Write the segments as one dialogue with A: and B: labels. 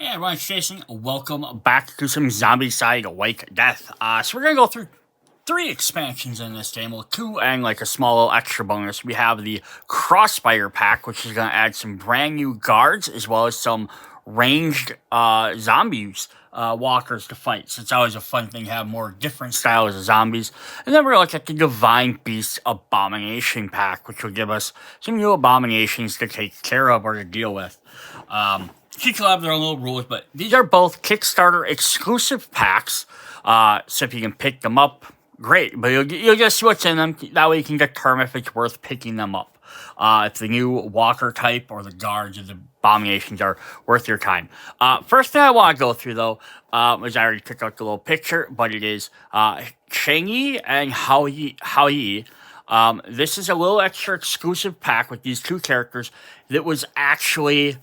A: Hey everyone, it's Jason. Welcome back to some Zombicide Wake Death. So we're gonna go through 3 expansions in this game, well 2 and like a small little extra bonus. We have the Crossfire pack, which is gonna add some brand new guards as well as some ranged zombies walkers to fight. So it's always a fun thing to have more different styles of zombies. And then we're gonna look at the Divine Beast Abomination pack, which will give us some new abominations to take care of or to deal with. Each will have their own little rules, but these are both Kickstarter exclusive packs. So if you can pick them up, great. But you'll just see what's in them. That way you can determine if it's worth picking them up. If the new walker type or the guards or the abominations are worth your time. First thing I want to go through, though, is I already took out the little picture, but it is Changyi and Haoyi. This is a little extra exclusive pack with these 2 characters that was actually...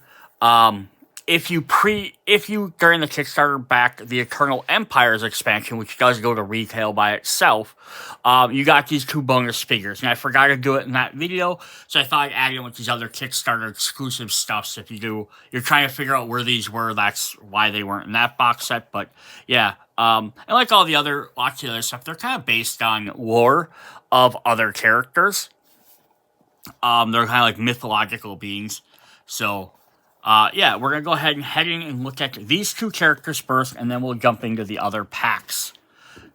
A: If you during the Kickstarter back the Eternal Empires expansion, which does go to retail by itself, you got these 2 bonus figures, and I forgot to do it in that video, so I thought I'd add in with these other Kickstarter exclusive stuff. So if you're trying to figure out where these were, that's why they weren't in that box set. But yeah, and like all the other lots of other stuff, they're kind of based on lore of other characters. They're kind of like mythological beings, so. Yeah, we're going to go ahead and head in and look at these 2 characters first, and then we'll jump into the other packs.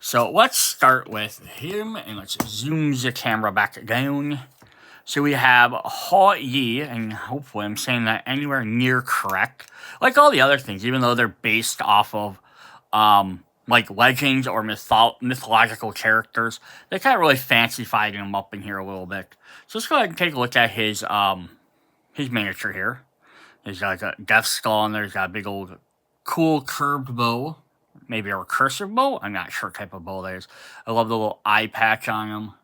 A: So let's start with him, and let's zoom the camera back down. So we have Haoyi, and hopefully I'm saying that anywhere near correct. Like all the other things, even though they're based off of, like legends or mythological characters, they kind of really fancified him up in here a little bit. So let's go ahead and take a look at his miniature here. There's got a death skull on there. He's got a big old cool curved bow. Maybe a recursive bow? I'm not sure what type of bow that is. I love the little eye patch on him.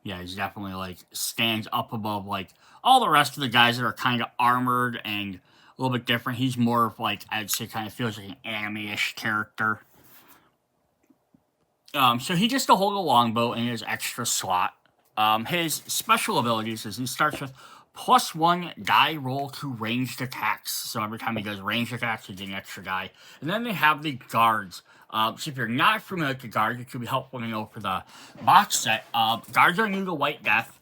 A: Yeah, he's definitely like stands up above like all the rest of the guys that are kind of armored and a little bit different. He's more of like, I'd say kind of feels like an anime-ish character. So he gets to hold a longbow in his extra slot. His special abilities is he starts with +1 die roll to ranged attacks. So every time he does ranged attacks, he gets an extra die. And then they have the guards. So if you're not familiar with the guards, it could be helpful to know for the box set. Guards are new to White Death.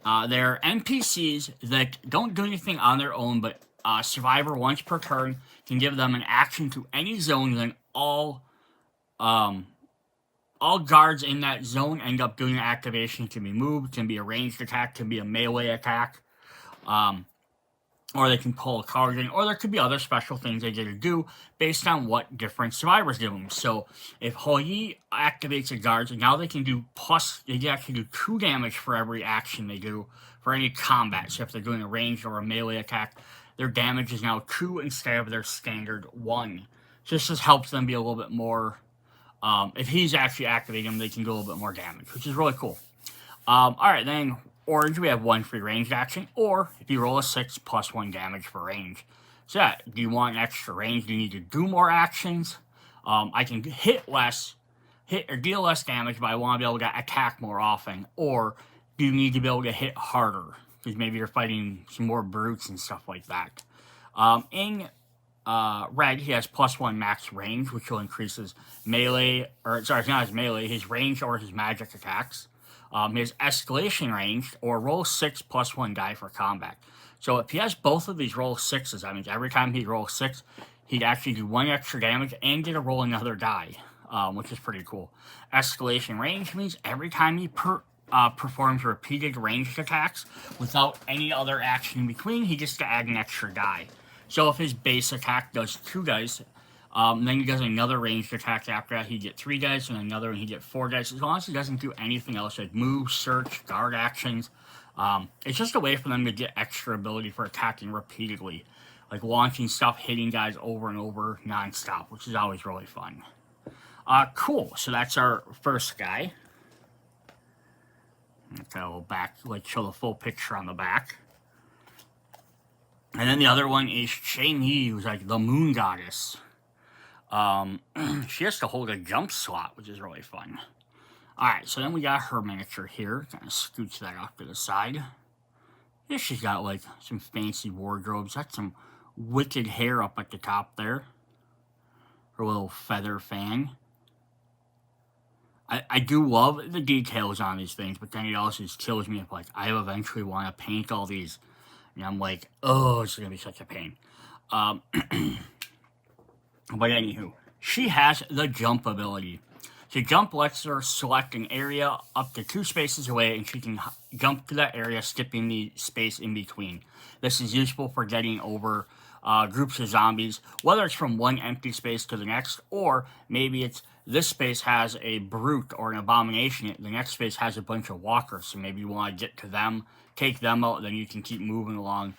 A: They're NPCs that don't do anything on their own, but Survivor once per turn can give them an action to any zone, then all guards in that zone end up doing an activation. It can be moved, can be a ranged attack, can be a melee attack. Or they can pull a card in, or there could be other special things they get to do based on what different survivors give them. So if Haoyi activates the guards, now they can actually do 2 damage for every action they do for any combat. So if they're doing a ranged or a melee attack, their damage is now 2 instead of their standard 1. So this just helps them be a little bit more, if he's actually activating them, they can do a little bit more damage, which is really cool. Alright, then orange, we have 1 free ranged action, or if you roll a 6, +1 damage for range. So yeah, do you want extra range? Do you need to do more actions? I can hit or deal less damage, but I want to be able to attack more often. Or do you need to be able to hit harder? Because maybe you're fighting some more brutes and stuff like that. In red, he has +1 max range, which will increase his melee, or sorry, it's not his melee, his range or his magic attacks. His escalation range, or roll 6 +1 die for combat. So if he has both of these roll 6s, that means every time he rolls 6, he'd actually do 1 extra damage and get to roll another die, which is pretty cool. Escalation range means every time he performs repeated ranged attacks without any other action in between, he gets to add an extra die. So if his base attack does 2 dice, then he does another ranged attack after that, he get 3 dice, and another one he get 4 dice. As long as he doesn't do anything else, like move, search, guard actions, it's just a way for them to get extra ability for attacking repeatedly. Like launching stuff, hitting guys over and over, non-stop, which is always really fun. Cool, so that's our first guy. Okay, we'll back, like show the full picture on the back. And then the other one is Changyi, who's like the moon goddess. She has to hold a jump slot, which is really fun. Alright, so then we got her miniature here. Kind of scooch that off to the side. Yeah, she's got like some fancy wardrobes. That's some wicked hair up at the top there. Her little feather fan. I do love the details on these things, but then it also just kills me if, like, I eventually want to paint all these, and I'm like, oh, it's going to be such a pain. But anywho, she has the jump ability. So jump lets her select an area up to 2 spaces away, and she can jump to that area, skipping the space in between. This is useful for getting over groups of zombies, whether it's from one empty space to the next, or maybe it's this space has a brute or an abomination, the next space has a bunch of walkers, so maybe you want to get to them, take them out, then you can keep moving along.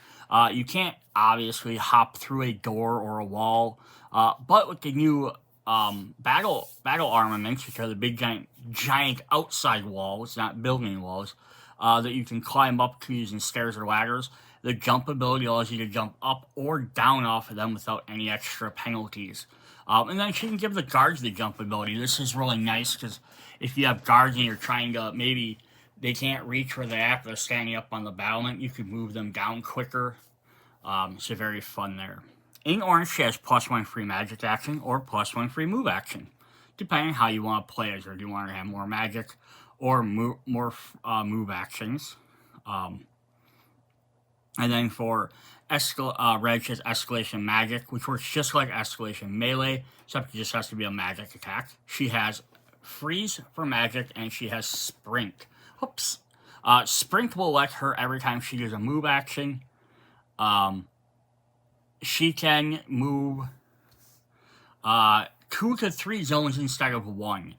A: You can't obviously hop through a door or a wall, but with the new battle armaments, which are the big giant outside walls, not building walls, that you can climb up to using stairs or ladders, the jump ability allows you to jump up or down off of them without any extra penalties. And then she can give the guards the jump ability. This is really nice because if you have guards and you're trying to, maybe they can't reach where they're at, they're standing up on the battlement, you can move them down quicker. So very fun there. In orange, she has +1 free magic action or +1 free move action, depending on how you want to play as her. Do you want to have more magic or more move actions? And then for red, she has escalation magic, which works just like escalation melee, except it just has to be a magic attack. She has freeze for magic, and she has sprint. Oops. Sprint will let her, every time she does a move action, she can move 2 to 3 zones instead of 1.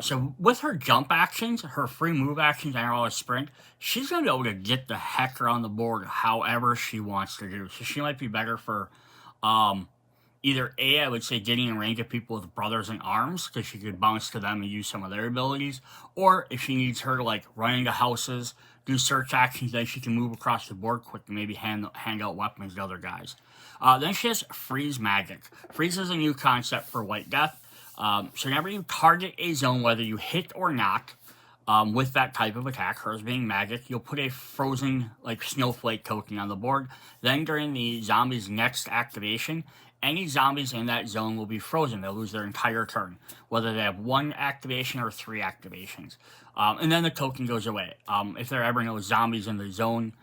A: So with her jump actions, her free move actions, and her auto sprint, she's going to be able to get the heck around the board however she wants to do. So she might be better for either A, I would say getting in range of people with brothers in arms, because she could bounce to them and use some of their abilities, or if she needs her to, like, run into houses, do search actions, then she can move across the board quick and maybe hand out weapons to other guys. Then she has freeze magic. Freeze is a new concept for White Death. So whenever you target a zone, whether you hit or not, with that type of attack, hers being magic, you'll put a frozen, like, snowflake token on the board. Then during the zombie's next activation, any zombies in that zone will be frozen. They'll lose their entire turn, whether they have 1 activation or 3 activations. And then the token goes away. If there are ever no zombies in the zone,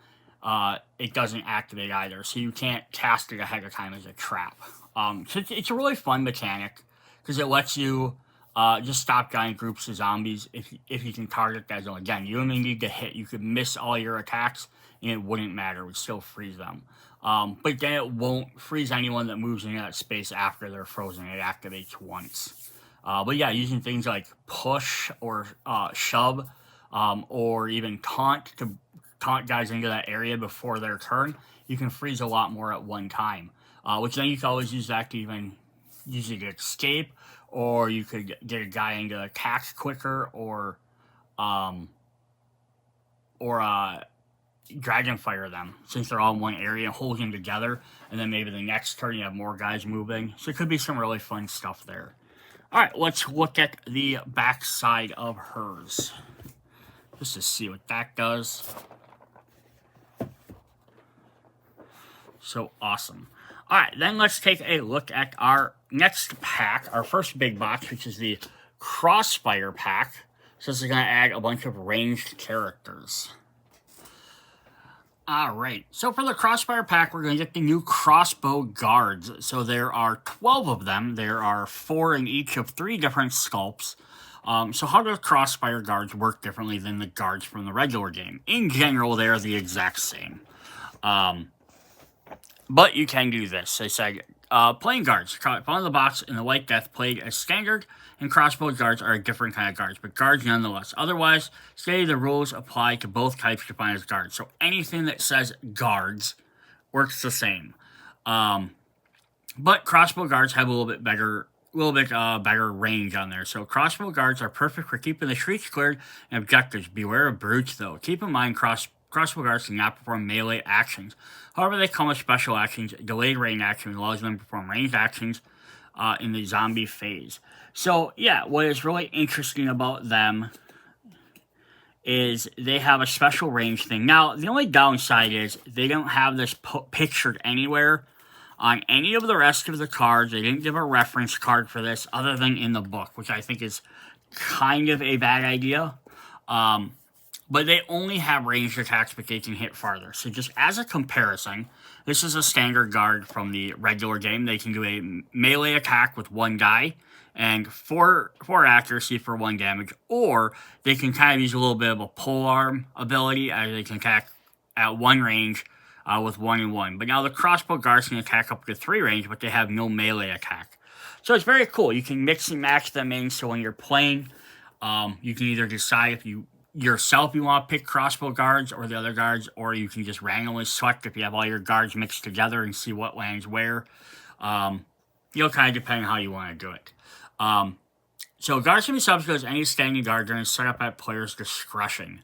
A: it doesn't activate either, so you can't cast it ahead of time as a trap. So it's a really fun mechanic, because it lets you just stop giant groups of zombies if you can target that zone. Again, you only need to hit. You could miss all your attacks, and it wouldn't matter. It would still freeze them. But then it won't freeze anyone that moves into that space after they're frozen. It activates once. But yeah, using things like push or shove, or even taunt to taunt guys into that area before their turn, you can freeze a lot more at one time. Which then you can always use that to even use it to escape, or you could get a guy into attacks quicker, or dragon fire them, since they're all in one area, hold them together, and then maybe the next turn you have more guys moving. So it could be some really fun stuff there. Alright, let's look at the back side of hers, just to see what that does. So awesome. Alright, then let's take a look at our next pack, our first big box, which is the Crossfire pack. So this is going to add a bunch of ranged characters. Alright, so for the Crossfire pack, we're going to get the new crossbow guards. So there are 12 of them. There are 4 in each of 3 different sculpts. So how do the Crossfire guards work differently than the guards from the regular game? In general, they are the exact same. But you can do this. They say, playing guards. Found in the box in the White Death played as standard, and crossbow guards are a different kind of guards, but guards nonetheless. Otherwise, say the rules apply to both types defined as guards. So anything that says guards works the same. But crossbow guards have a little bit better range on there. So crossbow guards are perfect for keeping the streets cleared and objectives. Beware of brutes, though. Keep in mind, crossbow guards cannot perform melee actions. However, they come with special actions. Delayed range actions allows them to perform ranged actions in the zombie phase. So, yeah, what is really interesting about them is they have a special range thing. Now, the only downside is they don't have this pictured anywhere. On any of the rest of the cards, they didn't give a reference card for this other than in the book, which I think is kind of a bad idea. But they only have ranged attacks, but they can hit farther. So just as a comparison, this is a standard guard from the regular game. They can do a melee attack with 1 die and 4 accuracy for 1 damage, or they can kind of use a little bit of a polearm ability as they can attack at 1 range with 1 and 1. But now the crossbow guards can attack up to 3 range, but they have no melee attack. So it's very cool. You can mix and match them in, so when you're playing, you can either decide if you yourself you want to pick crossbow guards or the other guards, or you can just randomly select if you have all your guards mixed together and see what lands where. You'll kind of depend on how you want to do it. So guards can be substituted as any standing guard during setup at player's discretion.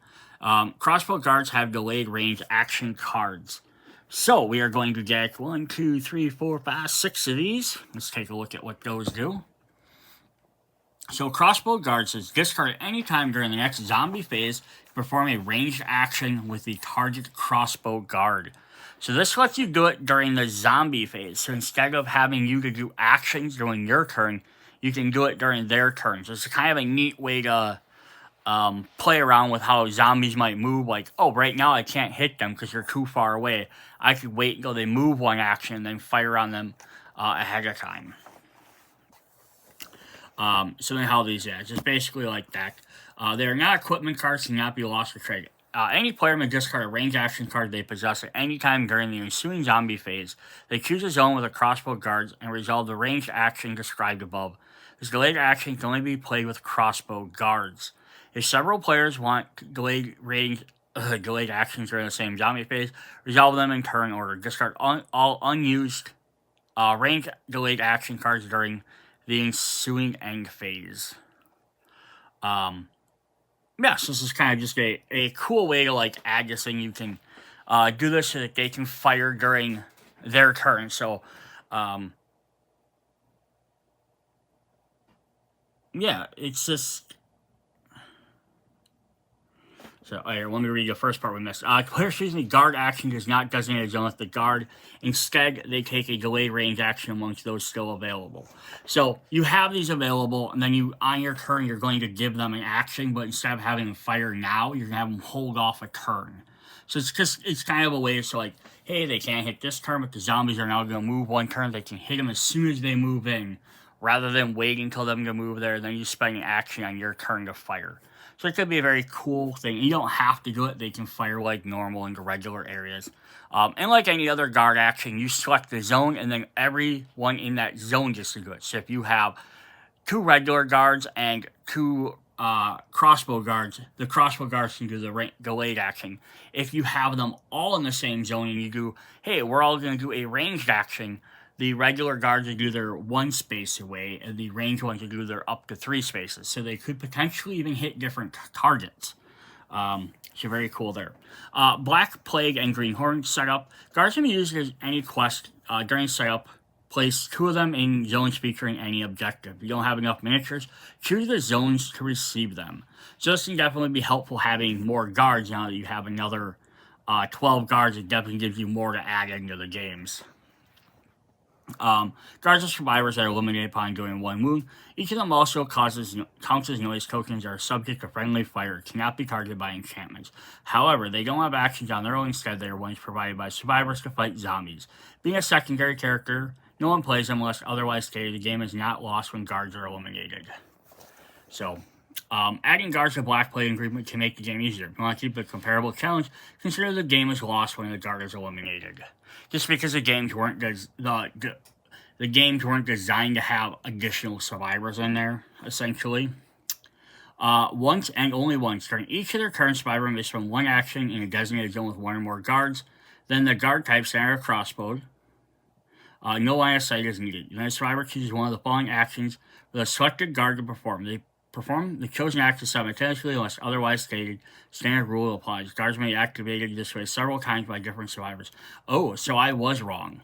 A: Crossbow guards have delayed range action cards. So we are going to get 1, 2, 3, 4, 5, 6 of these. Let's take a look at what those do. So crossbow guard says discard at any time during the next zombie phase to perform a ranged action with the target crossbow guard. So this lets you do it during the zombie phase. So instead of having you to do actions during your turn, you can do it during their turn. So it's kind of a neat way to play around with how zombies might move. Like, oh, right now I can't hit them because they're too far away. I could wait until they move 1 action and then fire on them ahead of time. So then how these are, just basically like that. They are not equipment cards, cannot be lost or traded. Any player may discard a range action card they possess at any time during the ensuing zombie phase. They choose a zone with a crossbow guards and resolve the ranged action described above. This delayed action can only be played with crossbow guards. If several players want delayed actions during the same zombie phase, resolve them in turn order. Discard all unused range delayed action cards during the ensuing end phase. Yes, this is kind of just a cool way to like add this thing. You can do this so that they can fire during their turn. So, yeah, it's just... So, here, let me read the first part we missed. Player choosing the guard action does not designate a zone with the guard. Instead, they take a delayed range action amongst those still available. So, you have these available, and then you, on your turn, you're going to give them an action, but instead of having them fire now, you're going to have them hold off a turn. So, it's kind of a way to like, hey, they can't hit this turn, but the zombies are now going to move 1 turn. They can hit them as soon as they move in, rather than waiting until them to move there, then you spend an action on your turn to fire. So it could be a very cool thing. You don't have to do it. They can fire like normal into regular areas. And like any other guard action, you select the zone, and then everyone in that zone gets to do it. So if you have 2 regular guards and 2 crossbow guards, the crossbow guards can do the delayed action. If you have them all in the same zone and you do, hey, we're all going to do a ranged action, the regular guards will do their 1 space away, and the ranged ones will do their up to 3 spaces. So they could potentially even hit different targets. So very cool there. Black Plague and Green Horde setup. Guards can be used as any quest during setup. Place 2 of them in zones featuring any objective. If you don't have enough miniatures, choose the zones to receive them. So this can definitely be helpful having more guards now that you have another 12 guards. It definitely gives you more to add into the games. Guards of survivors that are eliminated upon doing 1 wound. Each of them also counts as noise tokens that are subject to friendly fire, cannot be targeted by enchantments. However, they don't have actions on their own. Instead, they are ones provided by survivors to fight zombies. Being a secondary character, no one plays them unless otherwise stated. The game is not lost when guards are eliminated. So, adding guards to Black Plague Agreement can make the game easier. If you want to keep a comparable challenge, consider the game is lost when the guard is eliminated. Just because the games weren't the games weren't designed to have additional survivors in there, essentially. Once and only once during each of their turns, survivor may spend 1 action in a designated zone with 1 or more guards. Then the guard type standard crossbow. No line of sight is needed. Then the survivor chooses one of the following actions with a selected guard to perform. They perform the chosen action simultaneously unless otherwise stated. Standard rule applies. Guards may be activated this way several times by different survivors. Oh, so I was wrong.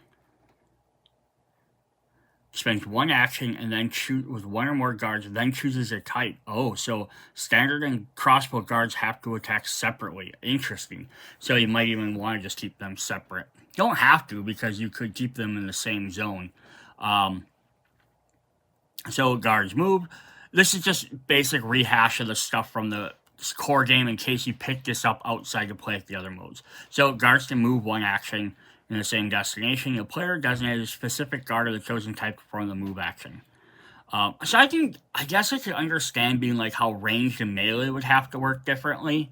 A: Spends 1 action and then shoot with 1 or more guards, then chooses a type. Oh, so standard and crossbow guards have to attack separately. Interesting. So you might even want to just keep them separate. don't have to, because you could keep them in the same zone. So guards move. This is just basic rehash of the stuff from the core game in case you pick this up outside to play with the other modes. So guards can move one action in the same destination. The player designated a specific guard of the chosen type to perform the move action. So I guess I could understand being like how ranged and melee would have to work differently.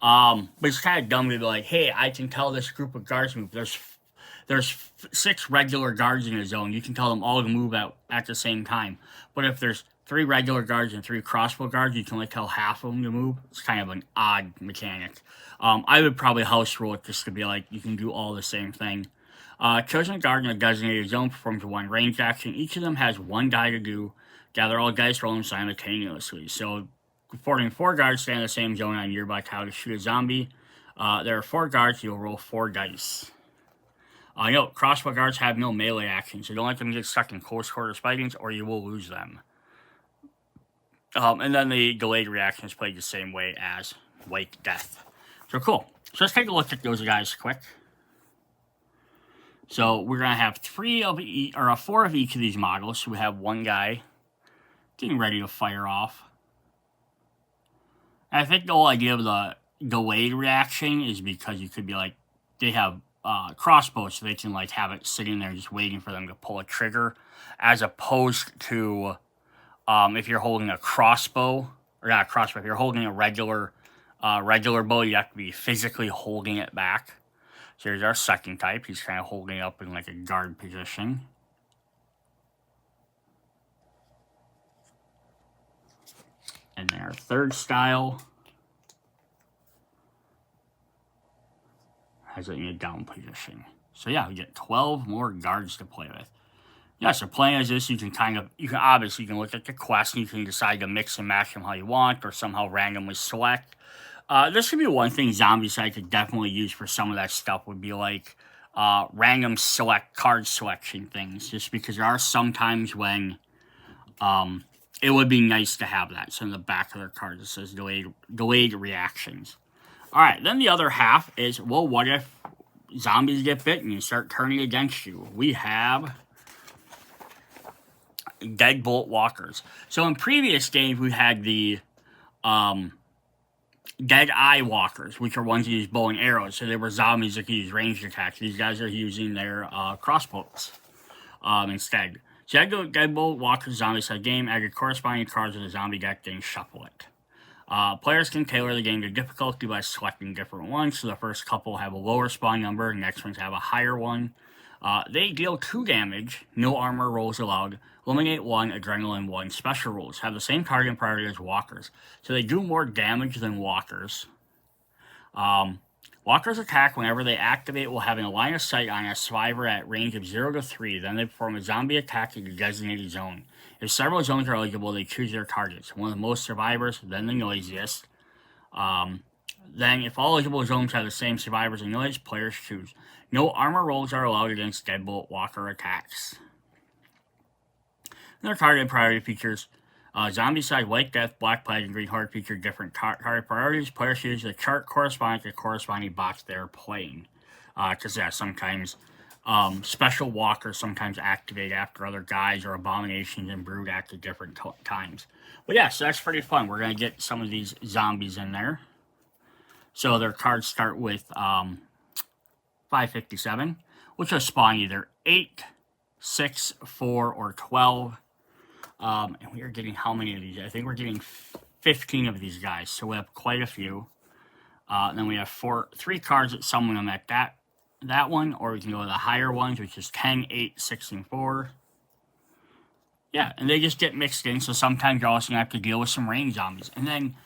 A: But it's kind of dumb to be like, hey, I can tell this group of guards move. There's 6 regular guards in a zone. You can tell them all to move out at the same time. But if there's 3 regular guards and 3 crossbow guards, you can only tell half of them to move. It's kind of an odd mechanic. I would probably house rule it just to be like, you can do all the same thing. Chosen guard in a designated zone performs 1 ranged action. Each of them has 1 die to do. Gather all dice, roll them simultaneously. So, affording 4 guards stand in the same zone on a nearby tile to shoot a zombie. There are 4 guards, you'll roll 4 dice. Note, crossbow guards have no melee action, so don't let them get stuck in close quarters fightings or you will lose them. And then the delayed reaction is played the same way as Wake Death. So cool. So let's take a look at those guys quick. So we're going to have 4 of each of these models. So we have one guy getting ready to fire off. And I think the whole idea of the delayed reaction is because you could be like, they have crossbows, so they can like have it sitting there just waiting for them to pull a trigger, as opposed to if you're holding a crossbow, or not a crossbow, if you're holding a regular bow, you have to be physically holding it back. So here's our second type. He's kind of holding it up in like a guard position. And then our third style has it in a down position. So yeah, we get 12 more guards to play with. Yeah, so playing as this, you can obviously look at the quest and you can decide to mix and match them how you want or somehow randomly select. This could be one thing Zombicide could definitely use for some of that stuff, would be like random card selection things, just because there are some times when it would be nice to have that. So in the back of their cards it says delayed reactions. Alright, then the other half is, well, what if zombies get bitten and start turning against you? We have Deadbolt Walkers. So in previous games, we had the Dead Eye Walkers, which are ones that use bow and arrows. So they were zombies that could use ranged attacks. These guys are using their crossbows instead. So I go Deadbolt Walkers Zombicide game, add your corresponding cards of the zombie deck, then shuffle it. Players can tailor the game to difficulty by selecting different ones. So the first couple have a lower spawn number, and next ones have a higher one. They deal 2 damage, no armor rolls allowed, eliminate 1, adrenaline 1. Special rules have the same target priority as walkers, so they do more damage than walkers. Walkers attack whenever they activate while having a line of sight on a survivor at range of 0 to 3. Then they perform a zombie attack in the designated zone. If several zones are eligible, they choose their targets. One of the most survivors, then the noisiest. Then, if all eligible zones have the same survivors and noise, players choose. No armor rolls are allowed against Deadbolt Walker attacks. Their target priority features Zombicide, White Death, Black Plague, and Green Horde feature different target priorities. Players choose the chart corresponding to the corresponding box they're playing. Because sometimes special walkers sometimes activate after other guys, or abominations and brood act at different times. But yeah, so that's pretty fun. We're going to get some of these zombies in there. So their cards start with 557, which will spawn either 8, 6, 4, or 12. And we are getting how many of these? I think we're getting 15 of these guys, so we have quite a few. Then we have 3 cards that summon them at that one, or we can go to the higher ones, which is 10, 8, 6, and 4. Yeah, and they just get mixed in, so sometimes you're also going to have to deal with some range zombies. And then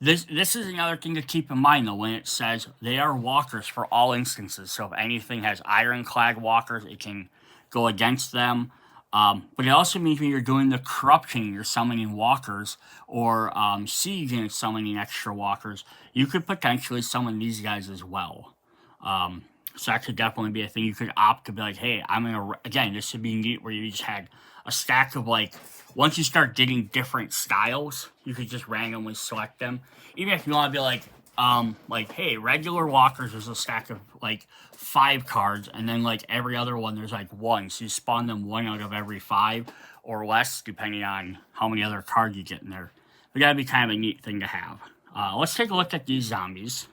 A: this is another thing to keep in mind, though, when it says they are walkers for all instances. So if anything has ironclad walkers, it can go against them. But it also means when you're doing the corruption, you're summoning walkers, or siege and summoning extra walkers, you could potentially summon these guys as well. So that could definitely be a thing. You could opt to be like, hey, I'm going to, again, this would be neat where you just had a stack of, like, once you start getting different styles, you could just randomly select them. Even if you want to be like, like, hey, regular walkers is a stack of like 5 cards, and then like every other one there's like 1. So you spawn them 1 out of every 5 or less, depending on how many other cards you get in there. But that'd be kind of a neat thing to have. Let's take a look at these zombies.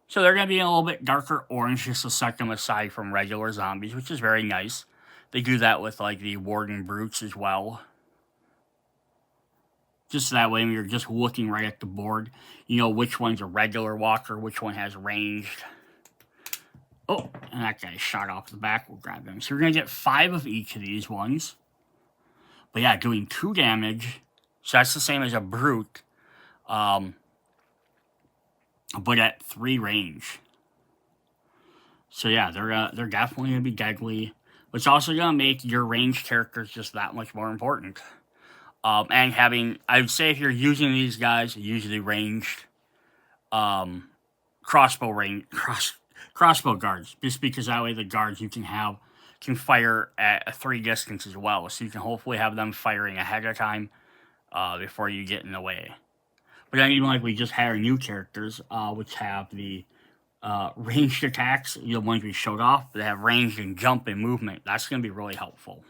A: So they're going to be a little bit darker orange just to set them aside from regular zombies, which is very nice. They do that with like the Warden Brutes as well. Just that way when you're just looking right at the board, you know which one's a regular walker, which one has ranged. Oh, and that guy shot off the back. We'll grab him. So we're going to get 5 of each of these ones. But yeah, doing 2 damage. So that's the same as a Brute. But at 3 range. So yeah, they're definitely going to be deadly. But it's also going to make your ranged characters just that much more important. And having, I would say if you're using these guys, usually ranged crossbow guards. Just because that way the guards you can fire at 3 distance as well. So you can hopefully have them firing ahead of time before you get in the way. But then even like we just had our new characters, which have the ranged attacks, the ones we showed off, that have ranged and jump and movement. That's going to be really helpful.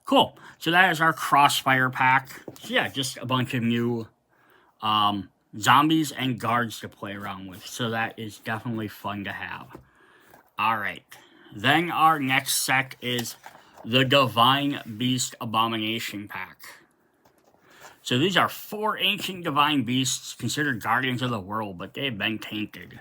A: Cool. So that is our Crossfire pack. So yeah, just a bunch of new zombies and guards to play around with. So that is definitely fun to have. Alright. Then our next set is the Divine Beast Abomination pack. So these are 4 ancient divine beasts considered guardians of the world, but they've been tainted.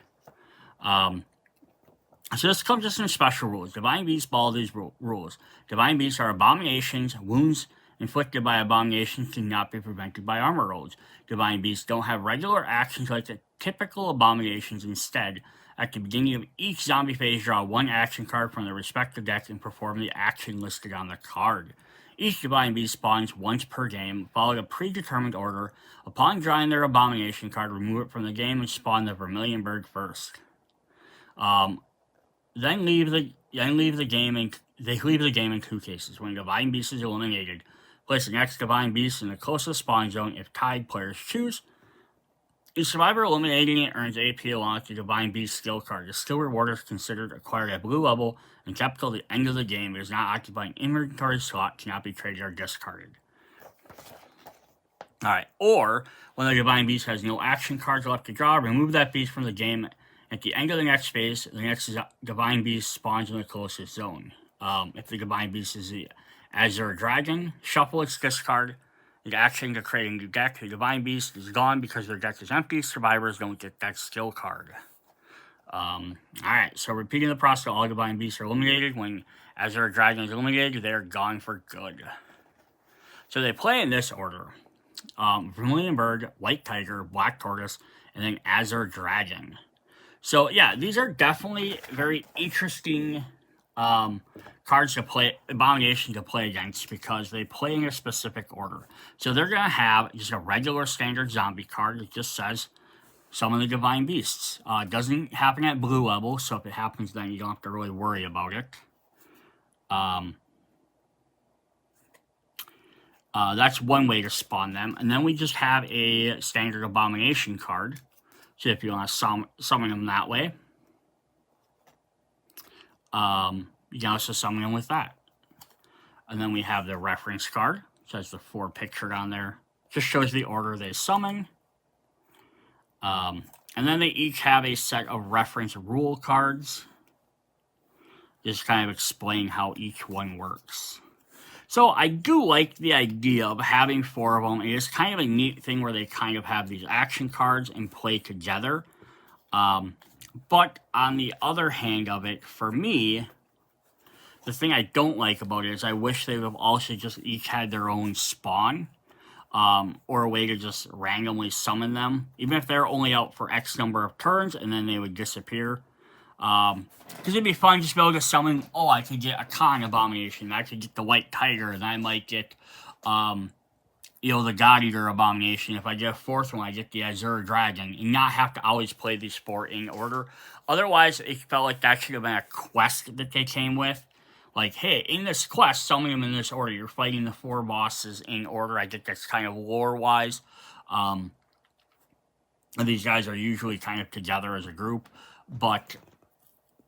A: So this comes with some special rules. Divine beasts follow these rules. Divine beasts are abominations. Wounds inflicted by abominations cannot be prevented by armor rolls. Divine beasts don't have regular actions like the typical abominations. Instead, at the beginning of each zombie phase, draw 1 action card from their respective deck and perform the action listed on the card. Each Divine Beast spawns once per game, following a predetermined order. Upon drawing their Abomination card, remove it from the game and spawn the Vermilion Bird first. Then leave the game in 2 cases. When Divine Beast is eliminated, place the next Divine Beast in the closest spawn zone if tied players choose. The survivor eliminating it earns AP along with the Divine Beast skill card. The skill reward is considered acquired at blue level and kept till the end of the game. It does not occupy an inventory slot, cannot be traded or discarded. Alright, or when the Divine Beast has no action cards left to draw, remove that beast from the game. At the end of the next phase, the next Divine Beast spawns in the closest zone. If the Divine Beast is the Azure Dragon, shuffle its discard. The action to create a new deck. The Divine Beast is gone because their deck is empty. Survivors don't get that skill card. Alright, so repeating the process, all Divine Beasts are eliminated. When Azure Dragon is eliminated, they're gone for good. So they play in this order. Vermilion Bird, White Tiger, Black Tortoise, and then Azure Dragon. So yeah, these are definitely very interesting cards to play, Abomination to play against, because they play in a specific order. So they're going to have just a regular standard zombie card that just says summon the Divine Beasts. It doesn't happen at blue level, so if it happens then you don't have to really worry about it. That's one way to spawn them. And then we just have a standard Abomination card. So if you want to summon them that way. You can also summon them with that. And then we have the reference card. So that's the 4 pictured on there. Just shows the order they summon. And then they each have a set of reference rule cards. Just kind of explain how each one works. So I do like the idea of having 4 of them. It is kind of a neat thing where they kind of have these action cards and play together. But on the other hand of it, for me, the thing I don't like about it is I wish they would have also just each had their own spawn. Or a way to just randomly summon them. Even if they're only out for X number of turns and then they would disappear. Because it'd be fun just to be able to summon, I could get a Khan Abomination, I could get the White Tiger, and I might get, the God Eater Abomination. If I get a 4th one, I get the Azure Dragon, and not have to always play these 4 in order. Otherwise, it felt like that should have been a quest that they came with. Like, hey, in this quest, summon them in this order. You're fighting the 4 bosses in order. I think that's kind of lore-wise. And these guys are usually kind of together as a group, but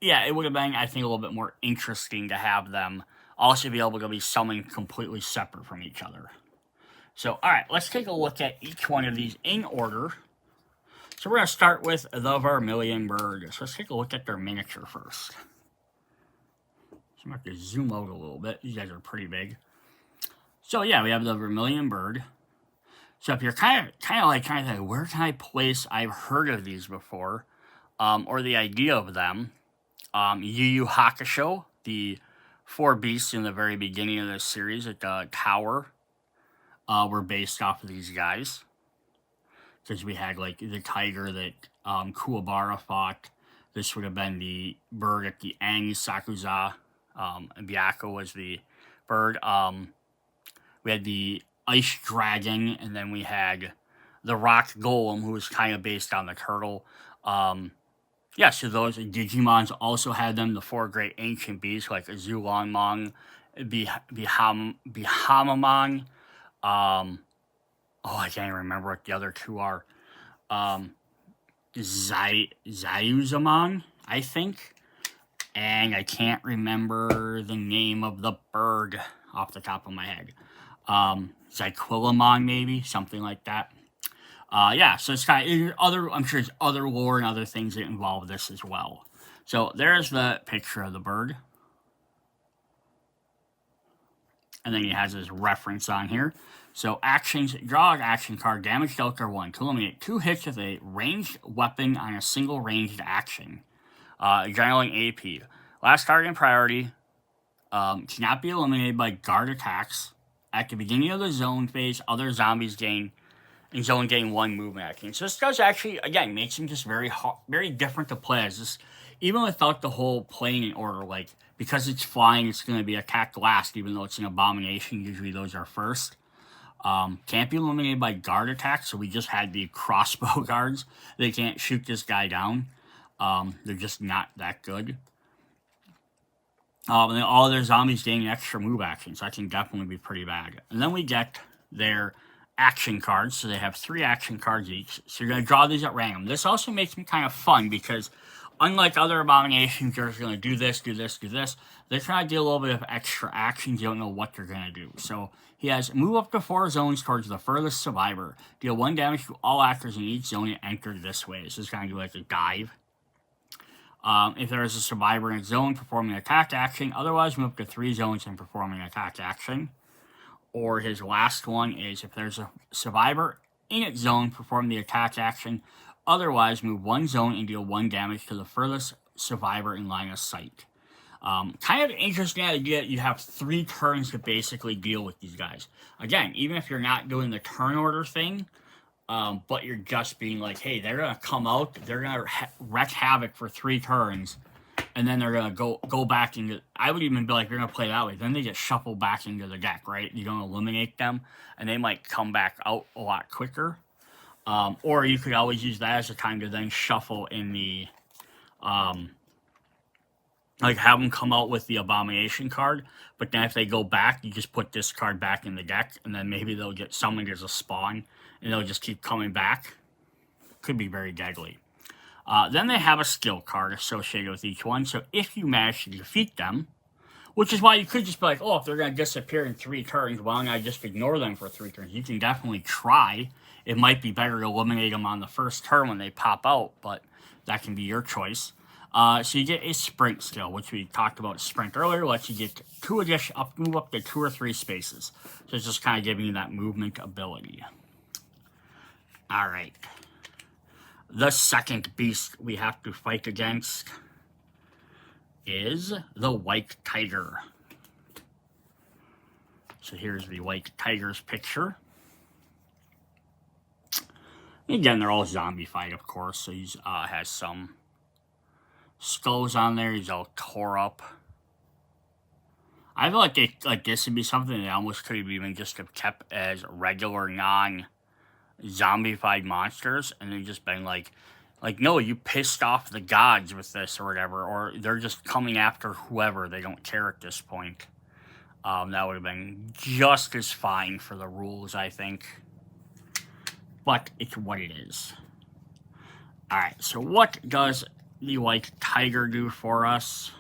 A: yeah, it would have been, I think, a little bit more interesting to have them also be able to be summoned completely separate from each other. So, alright, let's take a look at each one of these in order. So we're going to start with the Vermilion Bird. So let's take a look at their miniature first. So I'm going to have to zoom out a little bit. These guys are pretty big. So yeah, we have the Vermilion Bird. So if you're kind of like, where can I place? I've heard of these before, or the idea of them. Yu Yu Hakusho, the 4 beasts in the very beginning of this series at the tower, were based off of these guys. Because we had like the tiger that Kuwabara fought. This would have been the bird at the end, Sakuza. And Byako was the bird. We had the ice dragon, and then we had the rock golem, who was kind of based on the turtle. Yeah, so those Digimons also had them, the 4 great ancient beasts, like Zulonmon, Bihamamon, I can't remember what the other 2 are. Zayuzamon, I think. And I can't remember the name of the bird off the top of my head. Zyquilamon, maybe, something like that. Yeah, so it's kind of I'm sure there's other lore and other things that involve this as well. So there's the picture of the bird. And then he has his reference on here. So actions, draw an action card, damage dealt are 1 to eliminate 2 hits with a ranged weapon on a single ranged action. Generaling AP. Last target in priority cannot be eliminated by guard attacks. At the beginning of the zone phase, other zombies gain 1 movement action. So this does actually, again, makes him just very different to play as. This, even without the whole playing in order, like, because it's flying, it's going to be attacked last, even though it's an abomination. Usually those are first. Can't be eliminated by guard attacks, so we just had the crossbow guards. They can't shoot this guy down. They're just not that good. And then all their zombies gain extra move actions, so that can definitely be pretty bad. And then we get their action cards, so they have 3 action cards each. So you're going to draw these at random. This also makes them kind of fun, because unlike other abominations, you're just going to do this, do this, do this. They're trying to do a little bit of extra actions. You don't know what they're going to do. So he has move up to 4 zones towards the furthest survivor. Deal 1 damage to all actors in each zone and enter this way. So it's kind of do like a dive. If there is a survivor in a zone, perform an attack action. Otherwise, move up to 3 zones and perform an attack action. Or his last one is, if there's a survivor in its zone, perform the attack action. Otherwise, move 1 zone and deal 1 damage to the furthest survivor in line of sight. Kind of interesting idea. You have 3 turns to basically deal with these guys. Again, even if you're not doing the turn order thing, but you're just being like, hey, they're going to come out, they're going to wreak havoc for 3 turns, and then they're going to go back into... I would even be like, you're going to play that way. Then they get shuffled back into the deck, right? You don't eliminate them, and they might come back out a lot quicker. Or you could always use that as a time to then shuffle in the... like, have them come out with the Abomination card, but then if they go back, you just put this card back in the deck, and then maybe they'll get summoned as a spawn, and they'll just keep coming back. Could be very deadly. Then they have a skill card associated with each one, so if you manage to defeat them, which is why you could just be like, oh, if they're going to disappear in 3 turns, why don't I just ignore them for 3 turns? You can definitely try. It might be better to eliminate them on the first turn when they pop out, but that can be your choice. So you get a sprint skill, which we talked about sprint earlier, lets you get move up to 2 or 3 spaces. So it's just kind of giving you that movement ability. Alright. The second beast we have to fight against is the White Tiger. So here's the White Tiger's picture. Again, they're all zombified, of course, so he has some skulls on there. He's all tore up. I feel like this would be something that almost could have even just have kept as regular non-zombified monsters, and then just been like, no, you pissed off the gods with this or whatever, or they're just coming after whoever. They don't care at this point. That would have been just as fine for the rules, I think. But it's what it is. Alright, so what does the White Tiger do for us?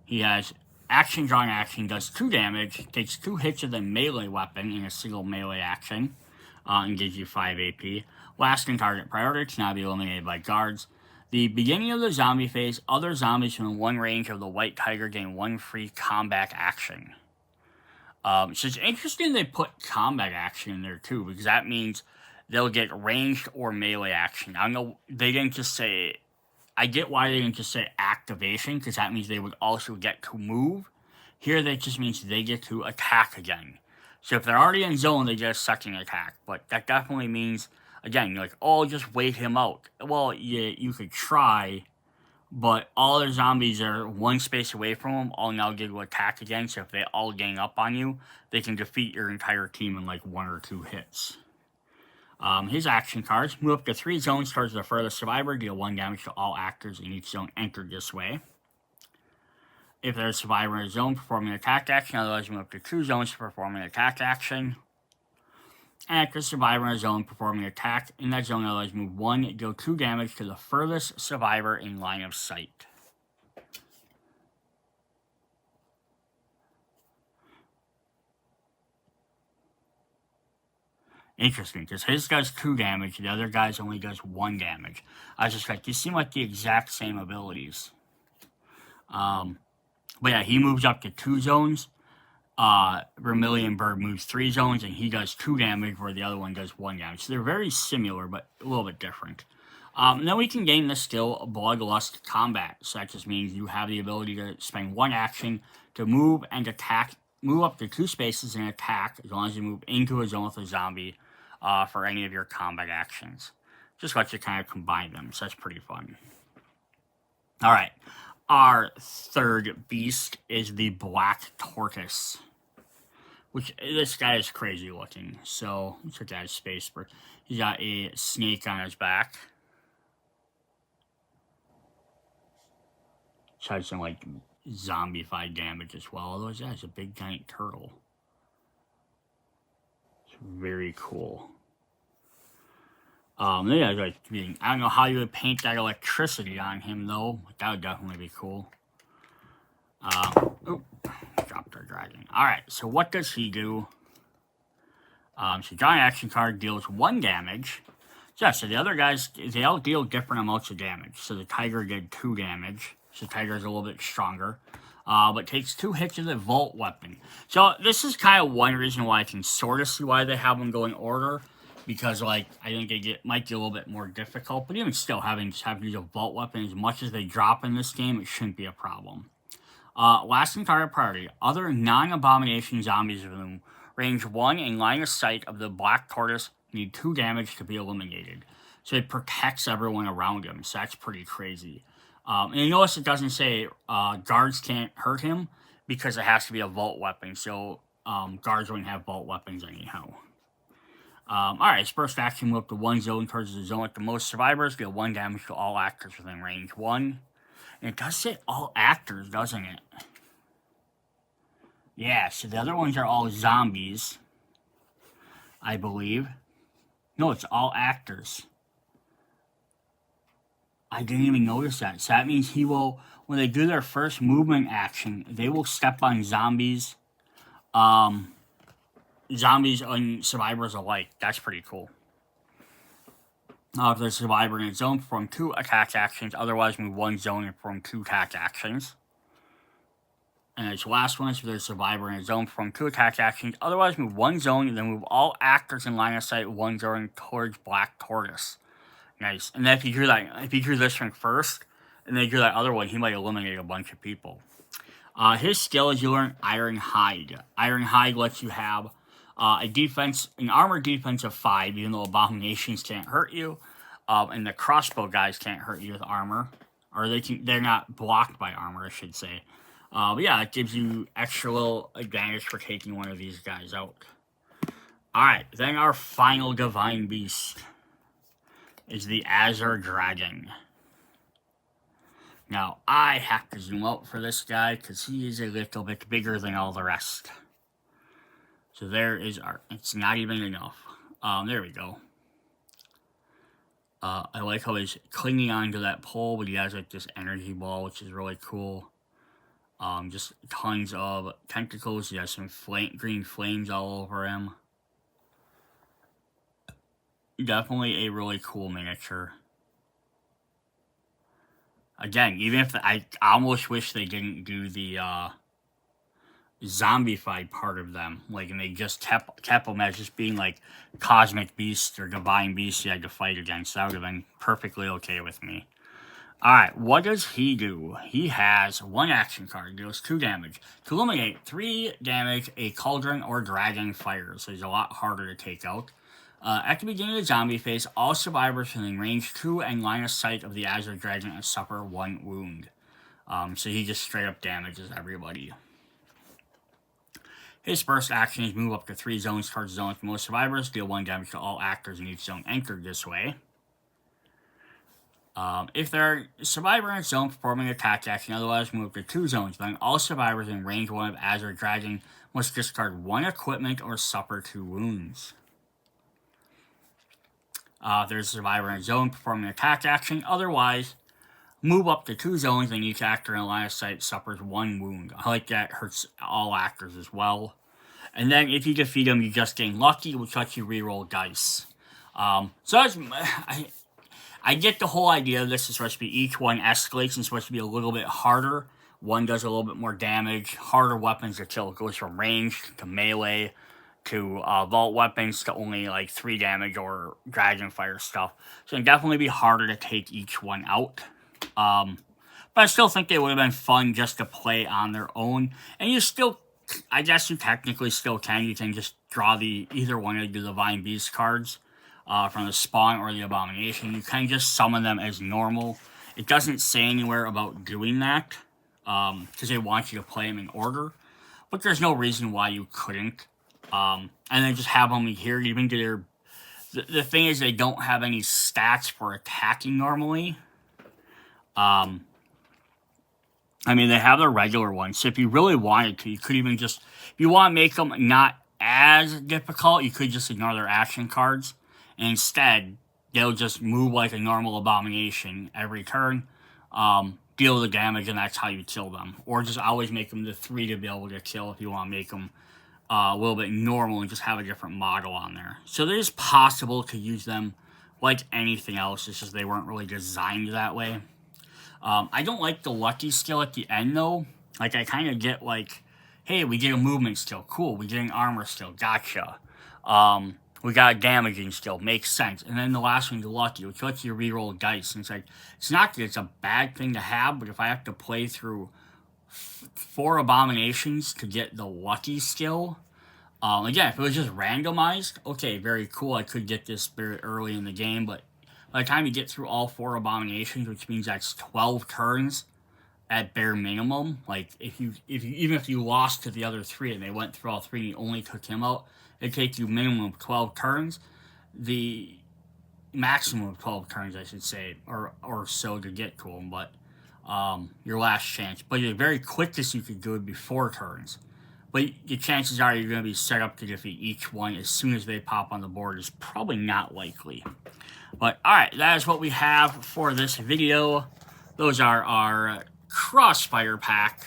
A: He has action, drawing action, does 2 damage, takes 2 hits of the melee weapon in a single melee action, and gives you 5 AP. Last in target priority cannot be eliminated by guards. The beginning of the zombie phase, other zombies from one range of the White Tiger gain 1 free combat action. So it's interesting they put combat action in there too, because that means they'll get ranged or melee action. I don't know, they didn't just say, I get why they didn't just say activation, because that means they would also get to move. Here that just means they get to attack again. So if they're already in zone, they get a second attack. But that definitely means, again, you're like, oh, just wait him out. Well, you could try, but all the zombies are one space away from him, all now get to attack again, so if they all gang up on you, they can defeat your entire team in like 1 or 2 hits. His action cards, move up to 3 zones towards the furthest survivor, deal 1 damage to all actors in each zone entered this way. If there's a survivor in a zone, perform an attack action, otherwise move up to 2 zones to perform an attack action. And if there's a survivor in a zone, perform an attack in that zone, otherwise move 1, deal 2 damage to the furthest survivor in line of sight. Interesting, because his does 2 damage, the other guy's only does 1 damage. I was just like, these seem like the exact same abilities. But yeah, he moves up to 2 zones. Vermilion Bird moves 3 zones, and he does 2 damage, where the other one does 1 damage. So they're very similar, but a little bit different. And then we can gain the skill Bloodlust Combat. So that just means you have the ability to spend 1 action to move and attack, move up to 2 spaces and attack, as long as you move into a zone with a zombie, for any of your combat actions. Just lets you kind of combine them, so that's pretty fun. Alright, our third beast is the Black Tortoise. Which, this guy is crazy looking, so let's look at his space. He's got a snake on his back. He's had some, like, zombified damage as well, although yeah, it's a big giant turtle. It's very cool. Yeah, like, I don't know how you would paint that electricity on him, though. That would definitely be cool. Dropped our dragon. Alright, so what does he do? So giant action card deals 1 damage. So yeah, so the other guys, they all deal different amounts of damage. So the tiger did 2 damage. So the tiger's a little bit stronger. But takes 2 hits of the Vault Weapon. So this is kind of one reason why I can sort of see why they have them go in order. Because, like, I think they might get a little bit more difficult. But even still, having to use a Vault Weapon, as much as they drop in this game, it shouldn't be a problem. Last in target priority, other non-Abomination zombies within range 1 in line of sight of the Black Tortoise need 2 damage to be eliminated. So it protects everyone around him, so that's pretty crazy. And you notice it doesn't say guards can't hurt him, because it has to be a Vault Weapon, so guards wouldn't have Vault Weapons anyhow. Alright, his first action, move up to 1 zone towards the zone with the most survivors, deal 1 damage to all actors within range 1. And it does say all actors, doesn't it? Yeah, so the other ones are all zombies, I believe. No, it's all actors. I didn't even notice that. So that means he will, when they do their first movement action, they will step on zombies, zombies and survivors alike. That's pretty cool. If there's a survivor in a zone, perform 2 attack actions. Otherwise, move 1 zone and perform 2 attack actions. And its last one is if there's a survivor in a zone, perform 2 attack actions. Otherwise, move 1 zone and then move all actors in line of sight 1 zone towards Black Tortoise. Nice. And then if you drew this one first, and then you drew that other one, he might eliminate a bunch of people. His skill is you learn Iron Hide. Iron Hide lets you have an armor defense of 5, even though Abominations can't hurt you, and the crossbow guys can't hurt you with armor, or they're not blocked by armor, I should say. But yeah, it gives you extra little advantage for taking one of these guys out. Alright, then our final Divine Beast is the Azure Dragon. Now, I have to zoom out for this guy, because he is a little bit bigger than all the rest. So there is our, it's not even enough. There we go. I like how he's clinging onto that pole, but he has like this energy ball, which is really cool. Just tons of tentacles. He has some green flames all over him. Definitely a really cool miniature. Again, even if I almost wish they didn't do the Zombicide part of them, like, and they just kept them as just being like cosmic beasts or divine beasts you had to fight against. That would have been perfectly okay with me. Alright, what does he do? He has one action card, deals 2 damage. To eliminate 3 damage, a cauldron or dragon fires. So he's a lot harder to take out. At the beginning of the zombie phase, all survivors within range 2 and line of sight of the Azure Dragon suffer 1 wound. So he just straight up damages everybody. His first action is move up to 3 zones towards the zone with most survivors, deal 1 damage to all actors in each zone entered this way. If there are a survivor in a zone performing an attack action, otherwise move to 2 zones, then all survivors in range 1 of Azure Dragon must discard 1 equipment or suffer 2 wounds. If there's a survivor in a zone performing an attack action, otherwise move up to 2 zones and each actor in a line of sight suffers 1 wound. I like that, hurts all actors as well. And then if you defeat him, you just gain lucky, which lets you reroll dice. So I get the whole idea of this is supposed to be each one escalates and supposed to be a little bit harder. One does a little bit more damage, harder weapons to kill. It goes from range to melee to vault weapons to only like 3 damage or dragon fire stuff. So it'd definitely be harder to take each one out. But I still think they would have been fun just to play on their own. And you still, I guess you technically still can. You can just draw either one of the Divine Beast cards. From the Spawn or the Abomination. You can just summon them as normal. It doesn't say anywhere about doing that, because they want you to play them in order, but there's no reason why you couldn't. And then just have them here, even to their... The thing is, they don't have any stats for attacking normally. I mean, they have their regular ones, so if you really wanted to, you could even just... If you want to make them not as difficult, you could just ignore their action cards. And instead, they'll just move like a normal Abomination every turn, deal the damage, and that's how you kill them. Or just always make them the 3 to be able to kill if you want to make them a little bit normal and just have a different model on there. So it is possible to use them like anything else, it's just they weren't really designed that way. I don't like the lucky skill at the end, though. Like, I kind of get like, hey, we get a movement skill, cool. We get an armor skill, gotcha. We got a damaging skill, makes sense. And then the last one, the lucky, which lets you reroll dice. And it's like, it's not that it's a bad thing to have, but if I have to play through 4 Abominations to get the lucky skill, again, if it was just randomized, okay, very cool. I could get this very early in the game, but by the time you get through all 4 Abominations, which means that's 12 turns at bare minimum, like even if you lost to the other 3 and they went through all 3 and you only took him out, it takes you minimum of 12 turns, the maximum of 12 turns, I should say, or so to get to him, but your last chance. But the very quickest you could do it would be 4 turns. But the chances are you're going to be set up to defeat each one as soon as they pop on the board is probably not likely. But alright, that is what we have for this video. Those are our Crossfire pack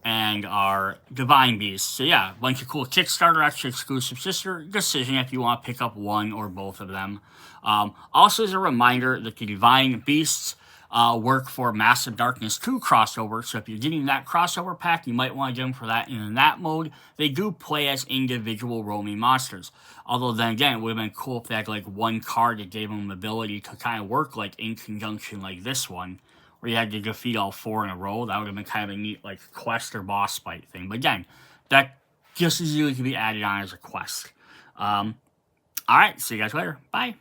A: and our Divine Beasts. So yeah, a bunch of cool Kickstarter extra exclusives. Just your decision if you want to pick up one or both of them. Also, as a reminder that the Divine Beasts work for Massive Darkness 2 crossover. So if you're getting that crossover pack, you might want to get them for that. And in that mode, they do play as individual roaming monsters. Although then again, it would have been cool if they had like one card that gave them the ability to kind of work like in conjunction like this one, where you had to defeat all 4 in a row. That would have been kind of a neat like quest or boss fight thing. But again, that just as easily could be added on as a quest. Alright, see you guys later. Bye.